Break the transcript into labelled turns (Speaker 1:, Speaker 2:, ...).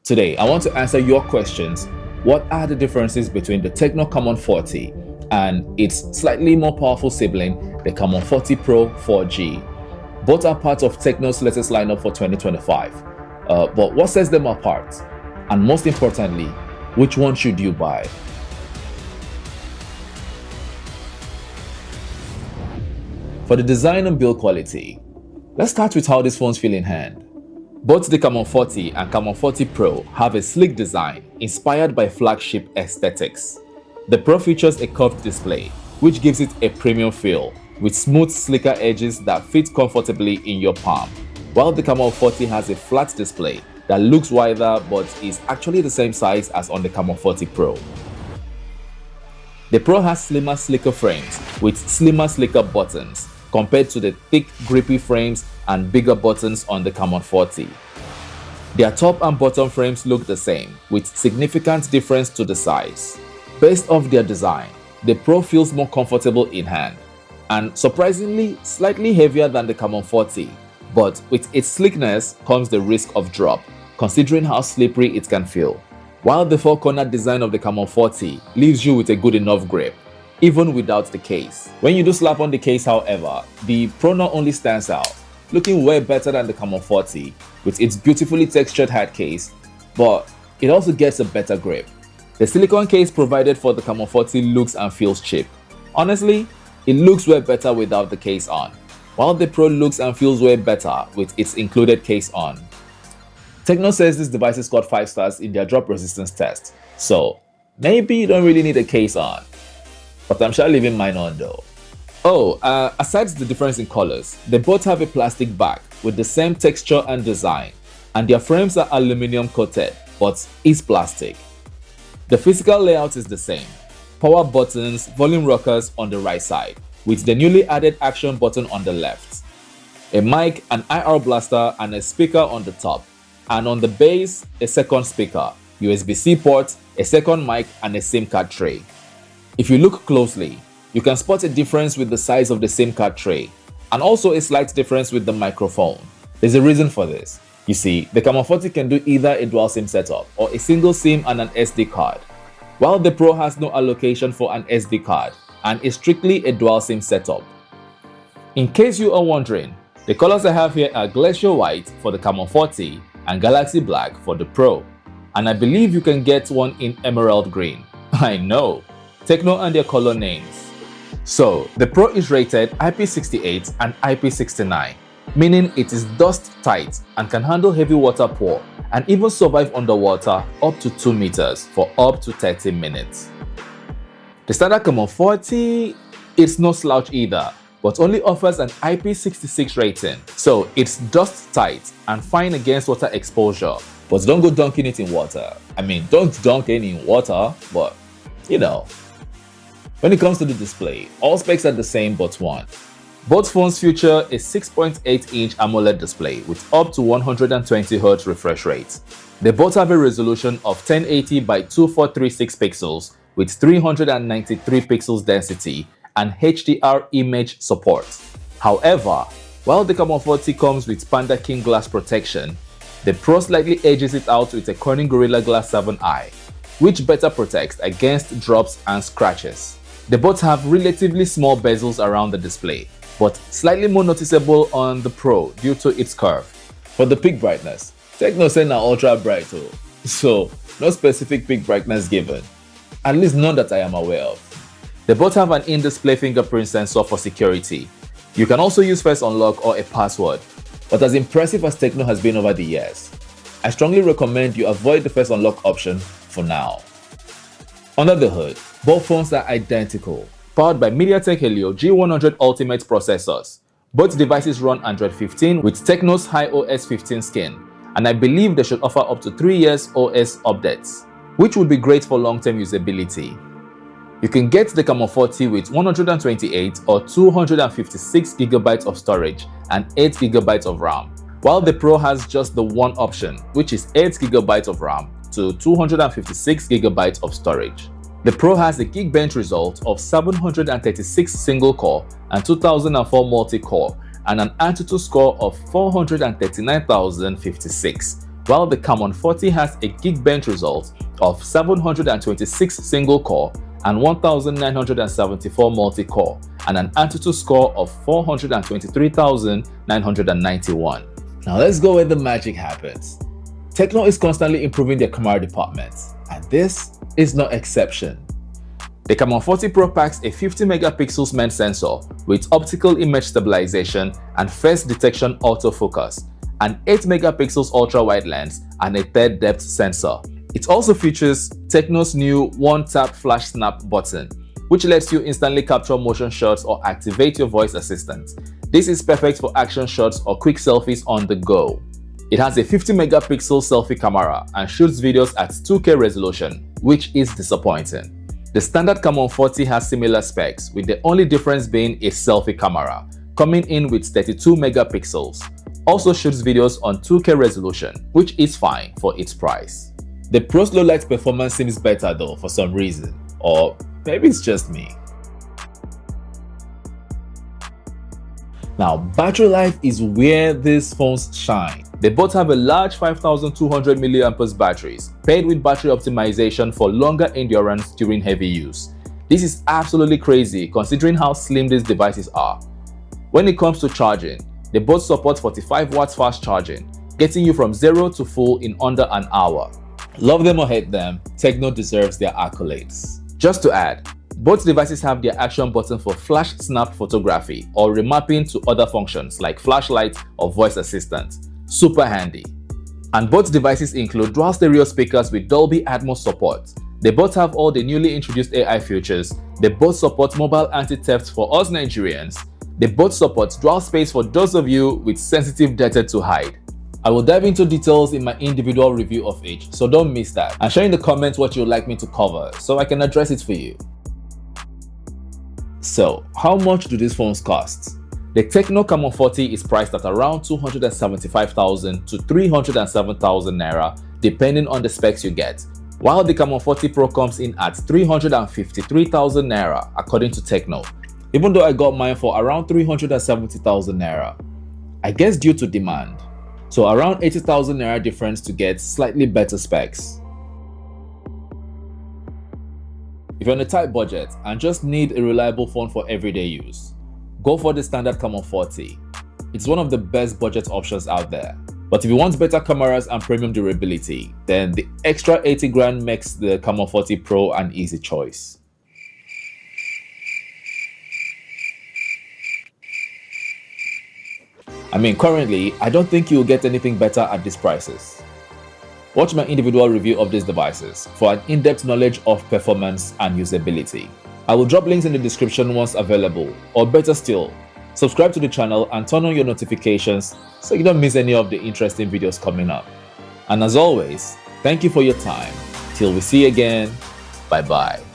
Speaker 1: Today, I want to answer your questions. What are the differences between the Tecno Camon 40 and its slightly more powerful sibling, the Camon 40 Pro 4G? Both are part of Tecno's latest lineup for 2025. But what sets them apart? And most importantly, which one should you buy? For the design and build quality, let's start with how these phones feel in hand. Both the Camon 40 and Camon 40 Pro have a sleek design inspired by flagship aesthetics. The Pro features a curved display, which gives it a premium feel, with smooth, sleeker edges that fit comfortably in your palm, while the Camon 40 has a flat display that looks wider but is actually the same size as on the Camon 40 Pro. The Pro has slimmer, sleeker frames with slimmer, sleeker buttons compared to the thick, grippy frames and bigger buttons on the Camon 40. Their top and bottom frames look the same, with significant difference to the size. Based off their design, the Pro feels more comfortable in hand, and surprisingly slightly heavier than the Camon 40, but with its sleekness comes the risk of drop, considering how slippery it can feel. While the four-corner design of the Camon 40 leaves you with a good enough grip, even without the case. When you do slap on the case, however, the Pro not only stands out, looking way better than the Camon 40 with its beautifully textured hard case, but it also gets a better grip. The silicone case provided for the Camon 40 looks and feels cheap. Honestly, it looks way better without the case on, while the Pro looks and feels way better with its included case on. Tecno says this device scored 5 stars in their drop resistance test, so maybe you don't really need a case on, but I'm sure leaving mine on though. Aside the difference in colors, they both have a plastic back with the same texture and design, and their frames are aluminum coated, but is plastic. The physical layout is the same. Power buttons, volume rockers on the right side, with the newly added action button on the left. A mic, an IR blaster, and a speaker on the top, and on the base, a second speaker, USB-C port, a second mic, and a SIM card tray. If you look closely, you can spot a difference with the size of the SIM card tray, and also a slight difference with the microphone. There's a reason for this. You see, the Camon 40 can do either a dual SIM setup or a single SIM and an SD card, while the Pro has no allocation for an SD card and is strictly a dual SIM setup. In case you are wondering, the colors I have here are Glacier White for the Camon 40 and Galaxy Black for the Pro, and I believe you can get one in Emerald Green. I know, Tecno and their color names. So, the Pro is rated IP68 and IP69, meaning it is dust tight and can handle heavy water pour and even survive underwater up to 2 meters for up to 30 minutes. The standard Camon 40, it's no slouch either, but only offers an IP66 rating, so it's dust tight and fine against water exposure, but don't go dunking it in water. I mean, don't dunk it in water, but you know. When it comes to the display, all specs are the same but one. Both phones feature a 6.8-inch AMOLED display with up to 120Hz refresh rate. They both have a resolution of 1080 by 2436 pixels with 393 pixels density and HDR image support. However, while the Camon 40 comes with Panda King glass protection, the Pro slightly edges it out with a Corning Gorilla Glass 7i, which better protects against drops and scratches. They both have relatively small bezels around the display, but slightly more noticeable on the Pro due to its curve. For the peak brightness, Tecno said na ultra bright, so no specific peak brightness given, at least none that I am aware of. They both have an in-display fingerprint sensor for security. You can also use Face Unlock or a password, but as impressive as Tecno has been over the years, I strongly recommend you avoid the Face Unlock option for now. Under the hood, both phones are identical, powered by MediaTek Helio G100 Ultimate processors. Both devices run Android 15 with Tecno's High OS 15 skin, and I believe they should offer up to 3 years OS updates, which would be great for long-term usability. You can get the Camon 40 with 128 or 256GB of storage and 8GB of RAM, while the Pro has just the one option, which is 8GB of RAM to 256GB of storage. The Pro has a Geekbench result of 736 single-core and 2004 multi-core and an Antutu score of 439,056, while the Camon 40 has a Geekbench result of 726 single-core and 1974 multi-core, and an Antutu score of 423,991. Now let's go where the magic happens. Tecno is constantly improving their camera department, and this is no exception. The Camon 40 Pro packs a 50 megapixels main sensor with optical image stabilization and face detection autofocus, an 8 megapixels ultra-wide lens, and a third depth sensor. It also features Tecno's new one-tap flash snap button, which lets you instantly capture motion shots or activate your voice assistant. This is perfect for action shots or quick selfies on the go. It has a 50 megapixel selfie camera and shoots videos at 2K resolution, which is disappointing. The standard Camon 40 has similar specs, with the only difference being a selfie camera, coming in with 32 megapixels. Also shoots videos on 2K resolution, which is fine for its price. The Pro's low light performance seems better though for some reason, or maybe it's just me. Now, battery life is where these phones shine. They both have a large 5200 mAh batteries, paired with battery optimization for longer endurance during heavy use. This is absolutely crazy considering how slim these devices are. When it comes to charging, they both support 45 watts fast charging, getting you from 0 to full in under an hour. Love them or hate them, Tecno deserves their accolades. Just to add, both devices have their action button for flash snap photography or remapping to other functions like flashlight or voice assistant. Super handy. And both devices include dual stereo speakers with Dolby Atmos support. They both have all the newly introduced AI features. They both support mobile anti-theft for us Nigerians. They both support dual space for those of you with sensitive data to hide. I will dive into details in my individual review of each, so don't miss that. And share in the comments what you would like me to cover so I can address it for you. So, how much do these phones cost? The Tecno Camon 40 is priced at around 275,000 to 307,000 naira, depending on the specs you get, while the Camon 40 Pro comes in at 353,000 naira according to Tecno, even though I got mine for around 370,000 naira. I guess due to demand. So around 80,000 naira difference to get slightly better specs. If you're on a tight budget and just need a reliable phone for everyday use, go for the standard Camon 40. It's one of the best budget options out there. But if you want better cameras and premium durability, then the extra 80 grand makes the Camon 40 Pro an easy choice. I mean, currently, I don't think you'll get anything better at these prices. Watch my individual review of these devices for an in-depth knowledge of performance and usability. I will drop links in the description once available, or better still, subscribe to the channel and turn on your notifications so you don't miss any of the interesting videos coming up. And as always, thank you for your time. Till we see you again, bye bye.